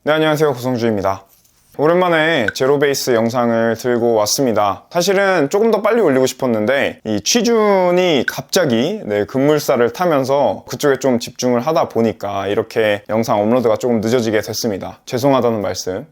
네, 안녕하세요. 고성주입니다. 오랜만에 제로베이스 영상을 들고 왔습니다. 사실은 조금 더 빨리 올리고 싶었는데 이 취준이 갑자기 급물살을 타면서 그쪽에 좀 집중을 하다 보니까 이렇게 영상 업로드가 조금 늦어지게 됐습니다. 죄송하다는 말씀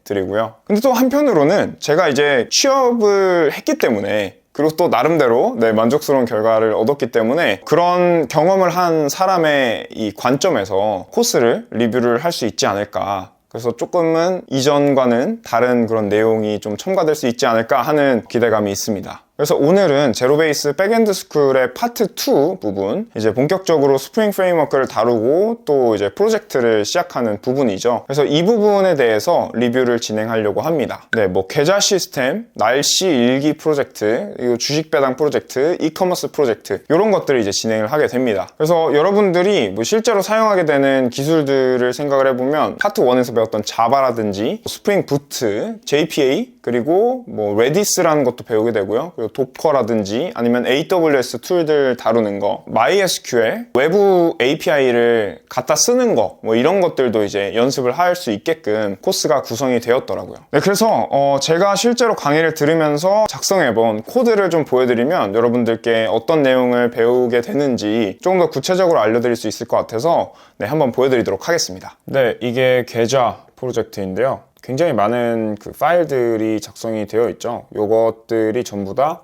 드리고요. 근데 또 한편으로는 제가 이제 취업을 했기 때문에, 그리고 또 나름대로 만족스러운 결과를 얻었기 때문에 그런 경험을 한 사람의 이 관점에서 코스를 리뷰를 할 수 있지 않을까, 그래서 조금은 이전과는 다른 그런 내용이 좀 첨가될 수 있지 않을까 하는 기대감이 있습니다. 그래서 오늘은 제로베이스 백엔드 스쿨의 파트 2 부분, 이제 본격적으로 스프링 프레임워크를 다루고 또 이제 프로젝트를 시작하는 부분이죠. 그래서 이 부분에 대해서 리뷰를 진행하려고 합니다. 뭐 계좌 시스템, 날씨 일기 프로젝트, 그리고 주식 배당 프로젝트, 이커머스 프로젝트, 이런 것들을 이제 진행을 하게 됩니다. 그래서 여러분들이 뭐 실제로 사용하게 되는 기술들을 생각을 해보면 파트 1에서 배웠던 자바라든지 스프링 부트, JPA, 그리고 뭐 레디스라는 것도 배우게 되고요. 그리고 도커라든지 아니면 AWS 툴들 다루는 거, MySQL, 외부 API를 갖다 쓰는 거, 뭐 이런 것들도 이제 연습을 할 수 있게끔 코스가 구성이 되었더라고요. 그래서 제가 실제로 강의를 들으면서 작성해본 코드를 좀 보여드리면 여러분들께 어떤 내용을 배우게 되는지 조금 더 구체적으로 알려드릴 수 있을 것 같아서 한번 보여드리도록 하겠습니다. 이게 계좌 프로젝트인데요. 굉장히 많은 그 파일들이 작성이 되어 있죠. 이것들이 전부 다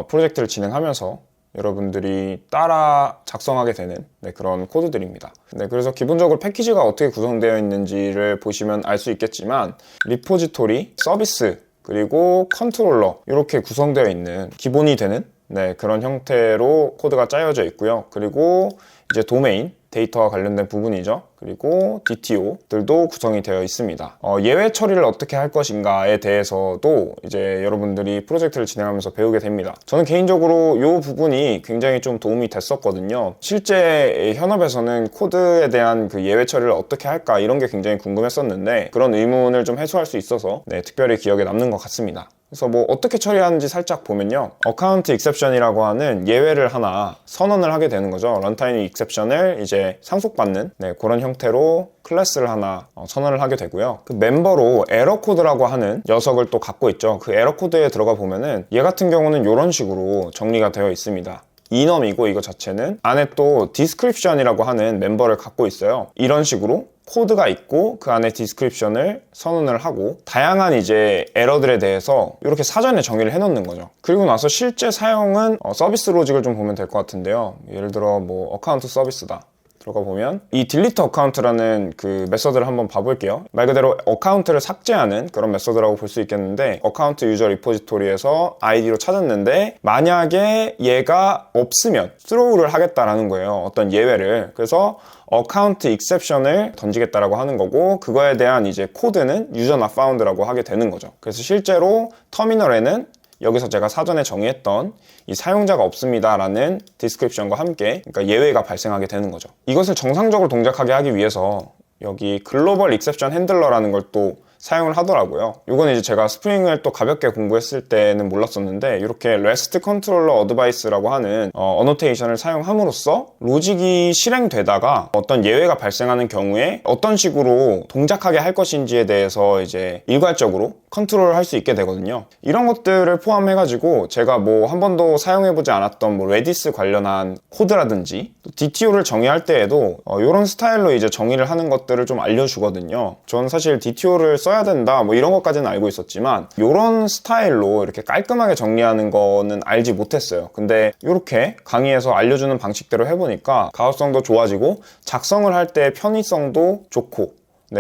프로젝트를 진행하면서 여러분들이 따라 작성하게 되는 그런 코드들입니다. 그래서 기본적으로 패키지가 어떻게 구성되어 있는지를 보시면 알 수 있겠지만, 리포지토리, 서비스, 그리고 컨트롤러, 이렇게 구성되어 있는 기본이 되는 그런 형태로 코드가 짜여져 있고요. 그리고 이제 도메인, 데이터와 관련된 부분이죠. 그리고 DTO들도 구성이 되어 있습니다. 예외 처리를 어떻게 할 것인가에 대해서도 이제 여러분들이 프로젝트를 진행하면서 배우게 됩니다. 저는 개인적으로 이 부분이 굉장히 좀 도움이 됐었거든요. 실제 현업에서는 코드에 대한 그 예외 처리를 어떻게 할까, 이런 게 굉장히 궁금했었는데 그런 의문을 좀 해소할 수 있어서 특별히 기억에 남는 것 같습니다. 그래서 뭐 어떻게 처리하는지 살짝 보면요, 어카운트 익셉션이라고 하는 예외를 하나 선언을 하게 되는 거죠. 런타임 익셉션을 이제 상속받는 그런 형태로 클래스를 하나 선언을 하게 되고요. 그 멤버로 에러 코드라고 하는 녀석을 또 갖고 있죠. 그 에러 코드에 들어가 보면은 얘 같은 경우는 이런 식으로 정리가 되어 있습니다. 이넘이고, 이거 자체는 안에 또 디스크립션이라고 하는 멤버를 갖고 있어요. 이런 식으로 코드가 있고 그 안에 디스크립션을 선언을 하고 다양한 이제 에러들에 대해서 이렇게 사전에 정의를 해놓는 거죠. 그리고 나서 실제 사용은 서비스 로직을 좀 보면 될 것 같은데요. 예를 들어 뭐 어카운트 서비스다. 들어가 보면 이 딜리트 어카운트라는 그 메서드를 한번 봐볼게요. 말 그대로 어카운트를 삭제하는 그런 메서드라고 볼 수 있겠는데, 어카운트 유저 리포지토리에서 아이디로 찾았는데 만약에 얘가 없으면 throw를 하겠다라는 거예요. 어떤 예외를. 그래서 어카운트 익셉션을 던지겠다라고 하는 거고, 그거에 대한 이제 코드는 유저 not found라고 하게 되는 거죠. 그래서 실제로 터미널에는 여기서 제가 사전에 정의했던 이 사용자가 없습니다 라는 디스크립션과 함께, 그러니까 예외가 발생하게 되는 거죠. 이것을 정상적으로 동작하게 하기 위해서 여기 글로벌 익셉션 핸들러라는 걸 또 사용을 하더라고요. 이건 이제 제가 스프링을 또 가볍게 공부했을 때는 몰랐었는데, 이렇게 REST 컨트롤러 어드바이스라고 하는 어노테이션을 사용함으로써 로직이 실행되다가 어떤 예외가 발생하는 경우에 어떤 식으로 동작하게 할 것인지에 대해서 이제 일괄적으로 컨트롤을 할 수 있게 되거든요. 이런 것들을 포함해가지고 제가 뭐 한 번도 사용해보지 않았던 뭐 레디스 관련한 코드라든지 또 DTO를 정의할 때에도 이런 스타일로 이제 정의를 하는 것들을 좀 알려주거든요. 저는 사실 DTO를 써야 된다 뭐 이런 것까지는 알고 있었지만 이런 스타일로 이렇게 깔끔하게 정리하는 거는 알지 못했어요. 근데 이렇게 강의에서 알려주는 방식대로 해보니까 가독성도 좋아지고 작성을 할 때 편의성도 좋고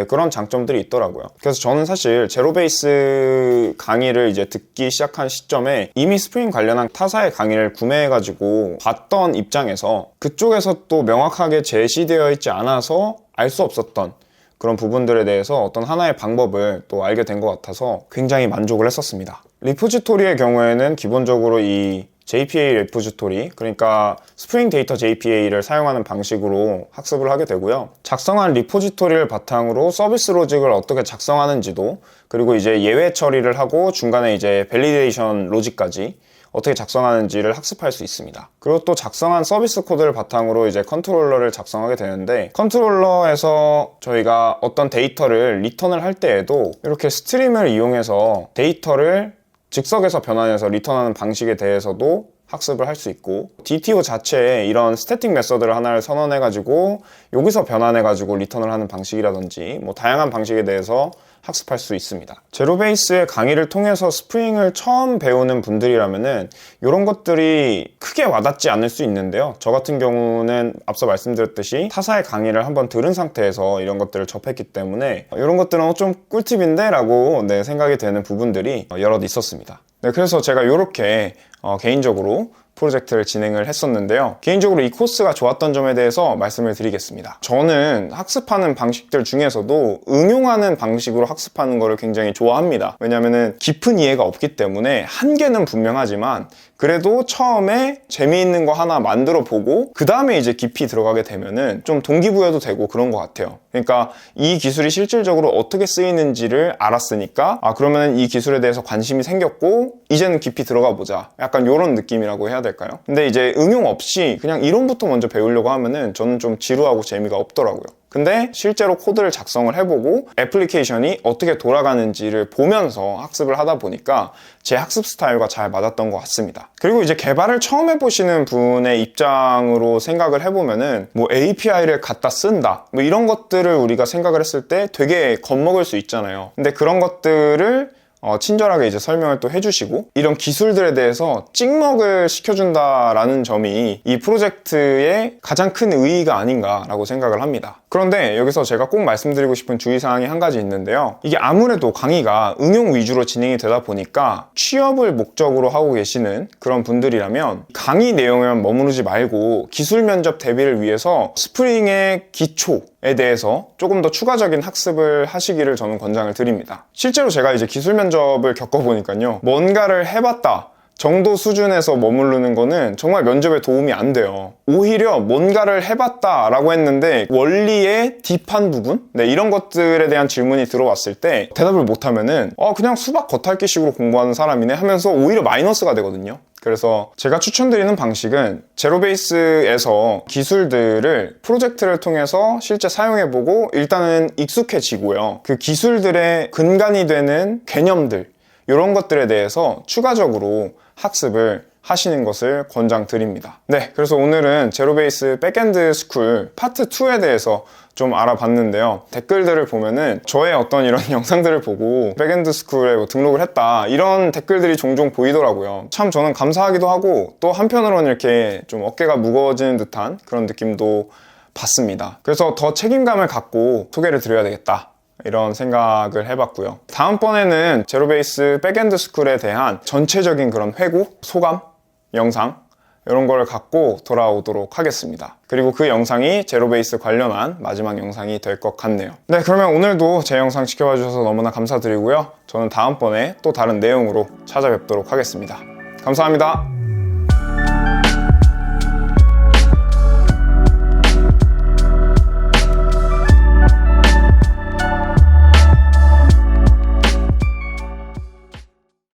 그런 장점들이 있더라고요. 그래서 저는 사실 제로베이스 강의를 이제 듣기 시작한 시점에 이미 스프링 관련한 타사의 강의를 구매해가지고 봤던 입장에서 그쪽에서 또 명확하게 제시되어 있지 않아서 알 수 없었던 그런 부분들에 대해서 어떤 하나의 방법을 또 알게 된 것 같아서 굉장히 만족을 했었습니다. 리포지토리의 경우에는 기본적으로 이 JPA 리포지토리, 그러니까 스프링 데이터 JPA를 사용하는 방식으로 학습을 하게 되고요. 작성한 리포지토리를 바탕으로 서비스 로직을 어떻게 작성하는지도, 그리고 이제 예외 처리를 하고 중간에 이제 밸리데이션 로직까지 어떻게 작성하는지를 학습할 수 있습니다. 그리고 또 작성한 서비스 코드를 바탕으로 이제 컨트롤러를 작성하게 되는데, 컨트롤러에서 저희가 어떤 데이터를 리턴을 할 때에도 이렇게 스트림을 이용해서 데이터를 즉석에서 변환해서 리턴하는 방식에 대해서도 학습을 할 수 있고, DTO 자체에 이런 스태틱 메서드를 하나를 선언해가지고 여기서 변환해가지고 리턴을 하는 방식이라든지 뭐 다양한 방식에 대해서 학습할 수 있습니다. 제로베이스의 강의를 통해서 스프링을 처음 배우는 분들이라면은 이런 것들이 크게 와닿지 않을 수 있는데요. 저 같은 경우는 앞서 말씀드렸듯이 타사의 강의를 한번 들은 상태에서 이런 것들을 접했기 때문에 이런 것들은 좀 꿀팁인데? 라고 생각이 되는 부분들이 여럿 있었습니다. 그래서 제가 이렇게 개인적으로 프로젝트를 진행을 했었는데요. 개인적으로 이 코스가 좋았던 점에 대해서 말씀을 드리겠습니다. 저는 학습하는 방식들 중에서도 응용하는 방식으로 학습하는 거를 굉장히 좋아합니다. 왜냐면은 깊은 이해가 없기 때문에 한계는 분명하지만 그래도 처음에 재미있는 거 하나 만들어 보고 그 다음에 이제 깊이 들어가게 되면은 좀 동기부여도 되고 그런 것 같아요. 그러니까 이 기술이 실질적으로 어떻게 쓰이는지를 알았으니까 그러면 이 기술에 대해서 관심이 생겼고 이제는 깊이 들어가 보자, 약간 이런 느낌이라고 해야 될까요? 근데 이제 응용 없이 그냥 이론부터 먼저 배우려고 하면은 저는 좀 지루하고 재미가 없더라고요. 근데 실제로 코드를 작성을 해보고 애플리케이션이 어떻게 돌아가는지를 보면서 학습을 하다 보니까 제 학습 스타일과 잘 맞았던 것 같습니다. 그리고 이제 개발을 처음 해보시는 분의 입장으로 생각을 해보면은 뭐 API를 갖다 쓴다 뭐 이런 것들을 우리가 생각을 했을 때 되게 겁먹을 수 있잖아요. 근데 그런 것들을 친절하게 이제 설명을 또 해주시고 이런 기술들에 대해서 찍먹을 시켜준다라는 점이 이 프로젝트의 가장 큰 의의가 아닌가라고 생각을 합니다. 그런데 여기서 제가 꼭 말씀드리고 싶은 주의사항이 한 가지 있는데요. 이게 아무래도 강의가 응용 위주로 진행이 되다 보니까 취업을 목적으로 하고 계시는 그런 분들이라면 강의 내용에만 머무르지 말고 기술 면접 대비를 위해서 스프링의 기초에 대해서 조금 더 추가적인 학습을 하시기를 저는 권장을 드립니다. 실제로 제가 이제 기술 면접을 겪어보니까요, 뭔가를 해봤다 정도 수준에서 머무르는 거는 정말 면접에 도움이 안 돼요. 오히려 뭔가를 해봤다라고 했는데 원리의 딥한 부분? 이런 것들에 대한 질문이 들어왔을 때 대답을 못하면은 그냥 수박 겉핥기식으로 공부하는 사람이네 하면서 오히려 마이너스가 되거든요. 그래서 제가 추천드리는 방식은 제로베이스에서 기술들을 프로젝트를 통해서 실제 사용해보고 일단은 익숙해지고요. 그 기술들의 근간이 되는 개념들, 이런 것들에 대해서 추가적으로 학습을 하시는 것을 권장드립니다. 그래서 오늘은 제로베이스 백엔드 스쿨 파트 2에 대해서 좀 알아봤는데요. 댓글들을 보면은 저의 어떤 이런 영상들을 보고 백엔드 스쿨에 뭐 등록을 했다 이런 댓글들이 종종 보이더라고요. 참 저는 감사하기도 하고 또 한편으로는 이렇게 좀 어깨가 무거워지는 듯한 그런 느낌도 받습니다. 그래서 더 책임감을 갖고 소개를 드려야 되겠다, 이런 생각을 해봤고요. 다음번에는 제로베이스 백엔드 스쿨에 대한 전체적인 그런 회고, 소감, 영상 이런 걸 갖고 돌아오도록 하겠습니다. 그리고 그 영상이 제로베이스 관련한 마지막 영상이 될 것 같네요. 그러면 오늘도 제 영상 지켜봐 주셔서 너무나 감사드리고요. 저는 다음번에 또 다른 내용으로 찾아뵙도록 하겠습니다. 감사합니다.